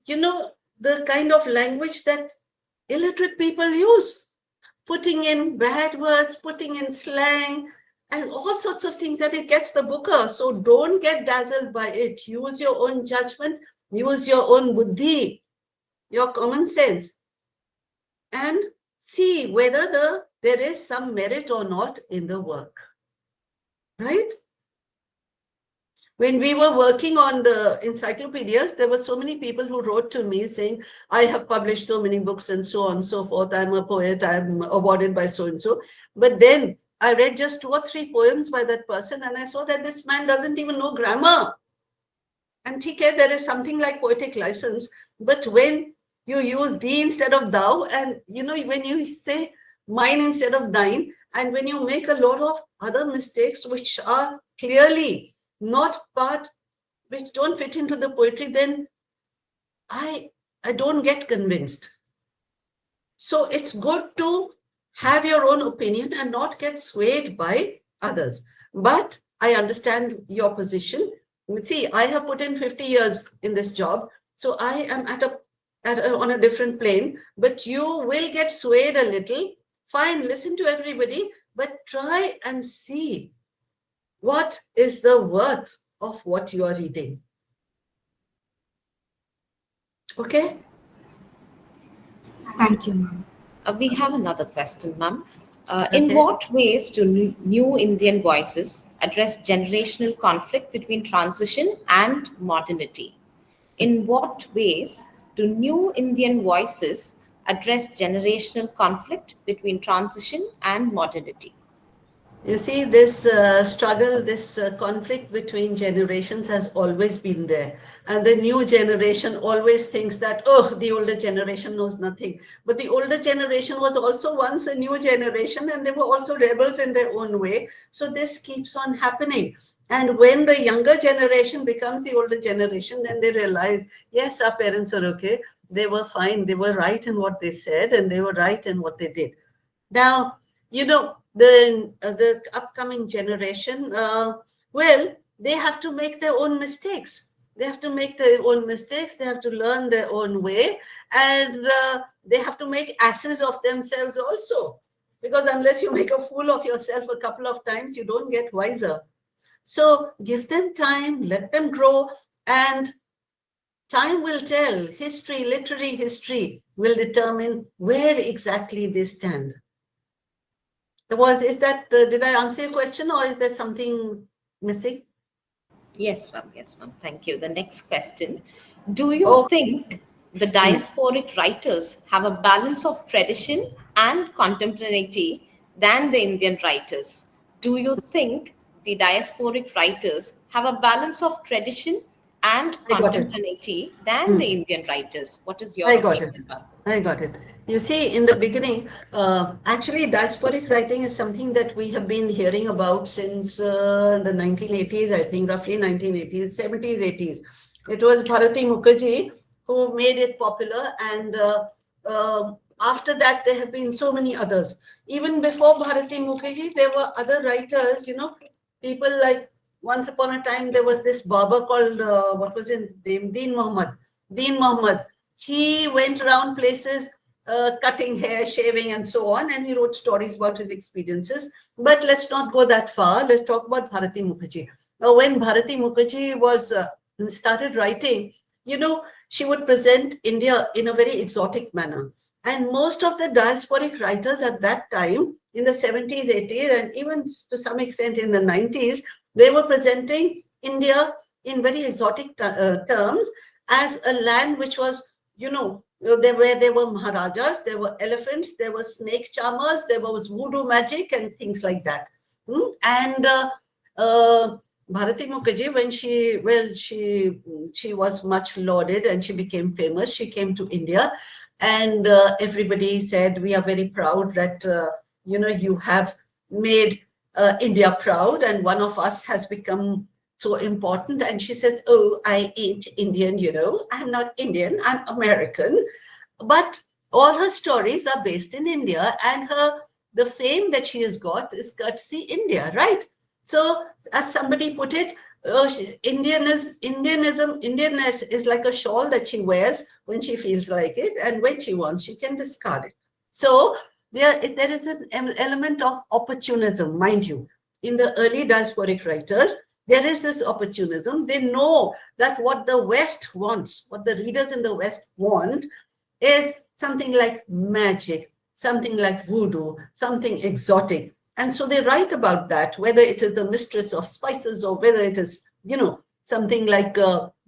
the kind of language that illiterate people use, putting in bad words, putting in slang, and all sorts of things, that it gets the Booker. So don't get dazzled by it. Use your own judgment, use your own buddhi, your common sense, and see whether there is some merit or not in the work, right? When we were working on the encyclopedias, there were so many people who wrote to me saying, I have published so many books and so on and so forth. I'm a poet, I'm awarded by so-and-so. But then I read just 2 or 3 poems by that person and I saw that this man doesn't even know grammar. And there is something like poetic license. But when you use thee instead of thou, and when you say mine instead of thine, and when you make a lot of other mistakes which are clearly not part, which don't fit into the poetry, then I don't get convinced. So it's good to have your own opinion and not get swayed by others. But I understand your position. See, I have put in 50 years in this job, so I am on a different plane, but you will get swayed a little. Fine, listen to everybody, but try and see what is the worth of what you are reading. Okay? Thank you, ma'am. We have another question, ma'am. In what ways do new Indian voices address generational conflict between transition and modernity? In what ways do new Indian voices address generational conflict between transition and modernity? You see, this struggle, this conflict between generations has always been there. And the new generation always thinks that, oh, the older generation knows nothing. But the older generation was also once a new generation, and they were also rebels in their own way. So this keeps on happening. And when the younger generation becomes the older generation, then they realize, yes, our parents are okay. They were fine. They were right in what they said, and they were right in what they did. Now, the upcoming generation, well, they have to make their own mistakes. They have to make their own mistakes. They have to learn their own way. And they have to make asses of themselves also. Because unless you make a fool of yourself a couple of times, you don't get wiser. So give them time, let them grow, and time will tell. History, literary history, will determine where exactly they stand. Did I answer your question, or is there something missing? Yes, ma'am. Yes, ma'am. Thank you. The next question. Do you think the diasporic writers have a balance of tradition and contemporaneity than the Indian writers? Do you think the diasporic writers have a balance of tradition and I got it. contemporaneity than the Indian writers. What is your I got it. opinion, ma'am? I got it. You see, in the beginning, actually, diasporic writing is something that we have been hearing about since the 1980s, I think, roughly 1980s, 70s, 80s. It was Bharati Mukherjee who made it popular, and after that, there have been so many others. Even before Bharati Mukherjee, there were other writers, people like, once upon a time, there was this barber called, what was his name? Deen Muhammad. Deen Muhammad. He went around places cutting hair, shaving, and so on, and he wrote stories about his experiences. But let's not go that far. Let's talk about Bharati Mukherjee. Now, when Bharati Mukherjee was started writing, she would present India in a very exotic manner. And most of the diasporic writers at that time, in the 70s, 80s, and even to some extent in the 90s, they were presenting India in very exotic terms as a land which was, there were Maharajas, there were elephants, there were snake charmers, there was voodoo magic and things like that. And Bharati Mukherjee, when she was much lauded and she became famous, she came to India, and everybody said, we are very proud that, you have made India proud, and one of us has become so important. And she says, oh, I ain't Indian, I'm not Indian, I'm American. But all her stories are based in India, and the fame that she has got is courtesy India, right? So, as somebody put it, Indianness is like a shawl that she wears when she feels like it, and when she wants, she can discard it. So, there is an element of opportunism, mind you. In the early diasporic writers, there is this opportunism. They know that what the West wants, what the readers in the West want, is something like magic, something like voodoo, something exotic. And so they write about that, whether it is the mistress of spices or whether it is, something like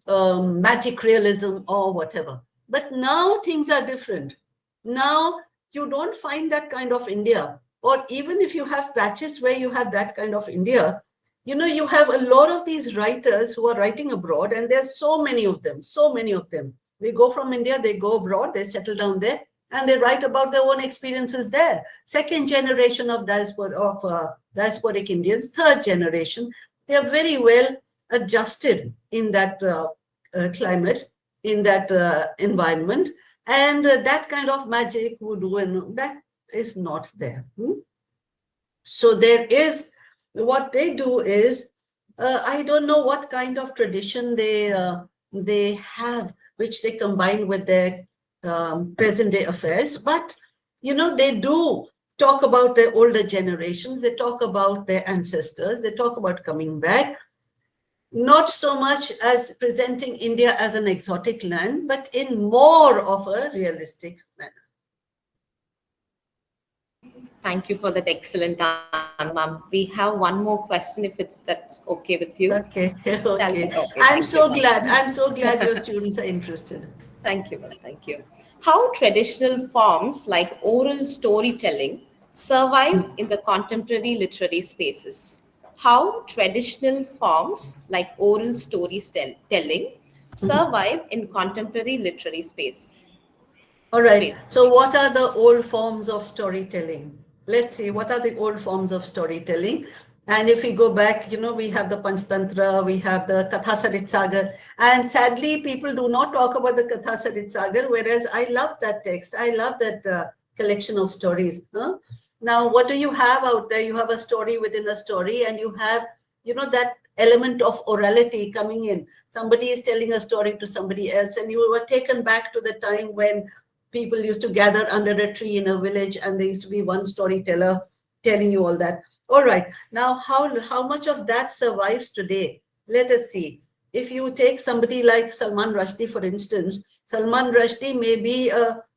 magic realism or whatever. But now things are different. Now you don't find that kind of India. Or even if you have patches where you have that kind of India, you have a lot of these writers who are writing abroad, and there's so many of them. They go from India, they go abroad, they settle down there, and they write about their own experiences there. Second generation of diasporic Indians, third generation, they are very well adjusted in that climate, in that environment, and that kind of magic, voodoo, and that is not there. So there is, what they do is, I don't know what kind of tradition they have, which they combine with their present day affairs, but they do talk about their older generations, they talk about their ancestors, they talk about coming back, not so much as presenting India as an exotic land, but in more of a realistic manner. Thank you for that excellent answer, ma'am. We have one more question, if that's okay with you. Okay. Okay. I'm so glad your students are interested. Thank you, ma'am. Thank you. How traditional forms like oral storytelling survive in the contemporary literary spaces? How traditional forms like oral storytelling survive in contemporary literary space? All right. So what are the old forms of storytelling? Let's see, what are the old forms of storytelling? And if we go back, we have the Panchtantra, we have the Katha Sarit Sagar. And sadly, people do not talk about the Katha Sarit Sagar, whereas I love that text. I love that collection of stories. Now, what do you have out there? You have a story within a story, and you have, that element of orality coming in. Somebody is telling a story to somebody else, and you were taken back to the time when people used to gather under a tree in a village, and there used to be one storyteller telling you all that. All right. Now, how much of that survives today? Let us see. If you take somebody like Salman Rushdie, for instance, Salman Rushdie may be,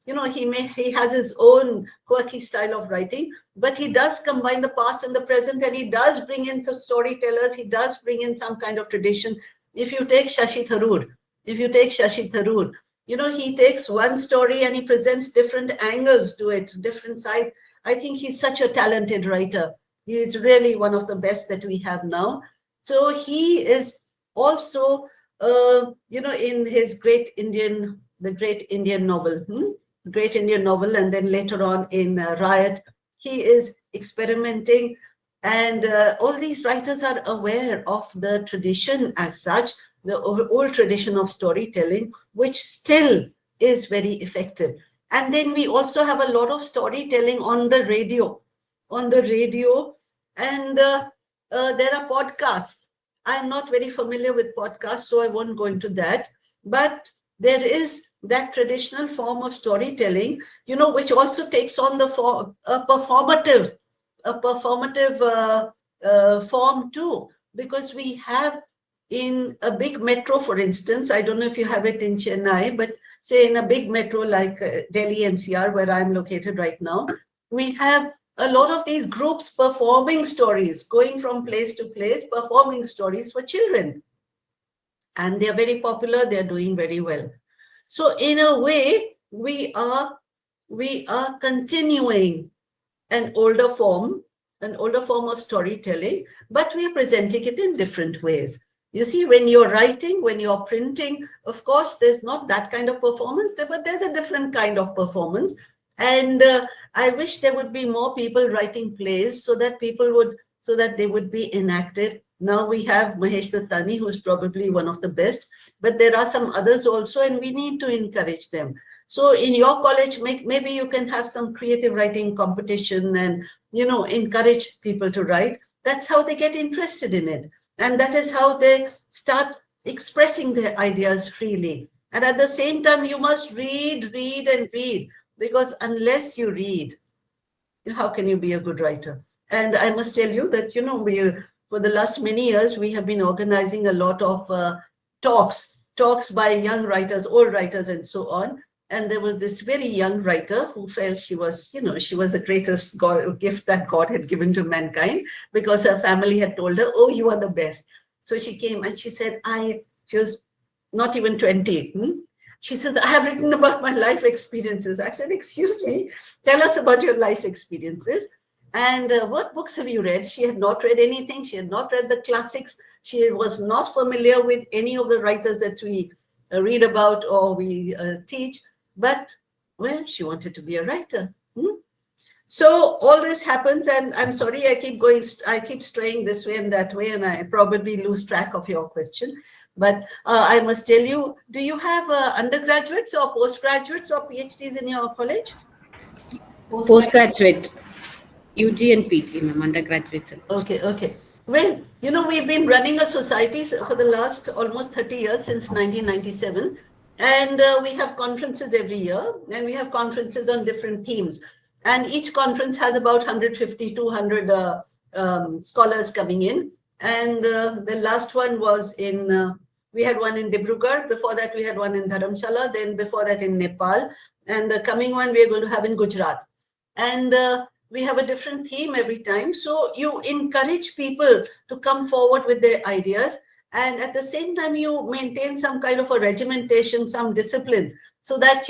he has his own quirky style of writing, but he does combine the past and the present, and he does bring in some storytellers. He does bring in some kind of tradition. If you take Shashi Tharoor, he takes one story and he presents different angles to it, different sides. I think he's such a talented writer. He is really one of the best that we have now. So he is also in his Great Indian novel, Great Indian Novel, and then later on in Riot, he is experimenting. And all these writers are aware of the tradition as such, the old tradition of storytelling, which still is very effective. And then we also have a lot of storytelling on the radio, and there are podcasts. I'm not very familiar with podcasts, so I won't go into that. But there is that traditional form of storytelling, which also takes on the performative form too, because we have in a big metro, for instance, I don't know if you have it in Chennai, but say in a big metro like Delhi NCR, where I'm located right now, we have a lot of these groups performing stories, going from place to place, performing stories for children. And they're very popular, they're doing very well. So in a way, we are continuing an older form of storytelling, but we are presenting it in different ways. You see, when you're writing, when you're printing, of course, there's not that kind of performance, but there's a different kind of performance. And I wish there would be more people writing plays so that they would be enacted. Now we have Mahesh Dattani, who's probably one of the best, but there are some others also, and we need to encourage them. So in your college, maybe you can have some creative writing competition and, encourage people to write. That's how they get interested in it. And that is how they start expressing their ideas freely. And at the same time, you must read, because unless you read, how can you be a good writer? And I must tell you that, for the last many years, we have been organizing a lot of talks by young writers, old writers, and so on. And there was this very young writer who felt she was the greatest gift that God had given to mankind, because her family had told her, oh, you are the best. So she came and she said, she was not even 20. She said, I have written about my life experiences. I said, excuse me, tell us about your life experiences. And what books have you read? She had not read anything. She had not read the classics. She was not familiar with any of the writers that we read about or we teach. But, well, she wanted to be a writer. So all this happens, and I'm sorry, I keep straying this way and that way, and I probably lose track of your question. But I must tell you, do you have undergraduates or postgraduates or PhDs in your college? Postgraduate, UG and PG, ma'am, undergraduates. Okay. Well, we've been running a society for the last almost 30 years, since 1997. And we have conferences every year, and we have conferences on different themes. And each conference has about 150, 200 scholars coming in. And the last one was we had one in Dibrugarh. Before that, we had one in Dharamshala. Then before that in Nepal. And the coming one we are going to have in Gujarat. And we have a different theme every time. So you encourage people to come forward with their ideas. And at the same time, you maintain some kind of a regimentation, some discipline, so that,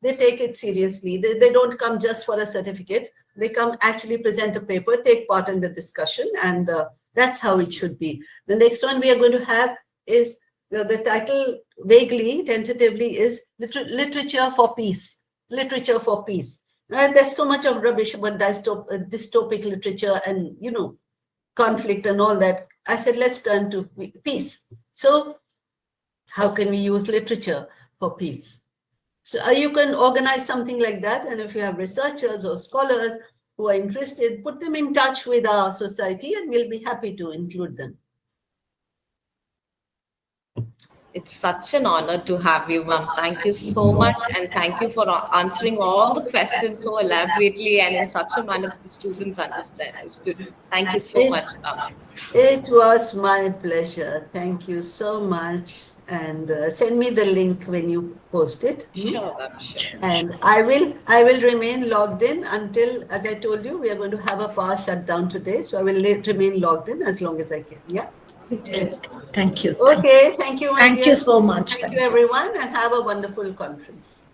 they take it seriously. They don't come just for a certificate. They come actually present a paper, take part in the discussion, and that's how it should be. The next one we are going to have is, the title vaguely, tentatively, is Literature for Peace. Literature for Peace. And there's so much of rubbish about dystopic literature and, conflict and all that. I said, let's turn to peace. So how can we use literature for peace? So you can organize something like that. And if you have researchers or scholars who are interested, put them in touch with our society, and we'll be happy to include them. It's such an honor to have you, ma'am. Thank you so much. And thank you for answering all the questions so elaborately and in such a manner that the students understood. Thank you so much, ma'am. It was my pleasure. Thank you so much. And send me the link when you post it. Sure, ma'am. Sure. And I will remain logged in until, as I told you, we are going to have a power shutdown today. So I will remain logged in as long as I can. Yeah. Thank you. Okay. Thank you, my dear. Thank you so much. Thank you, everyone, and have a wonderful conference.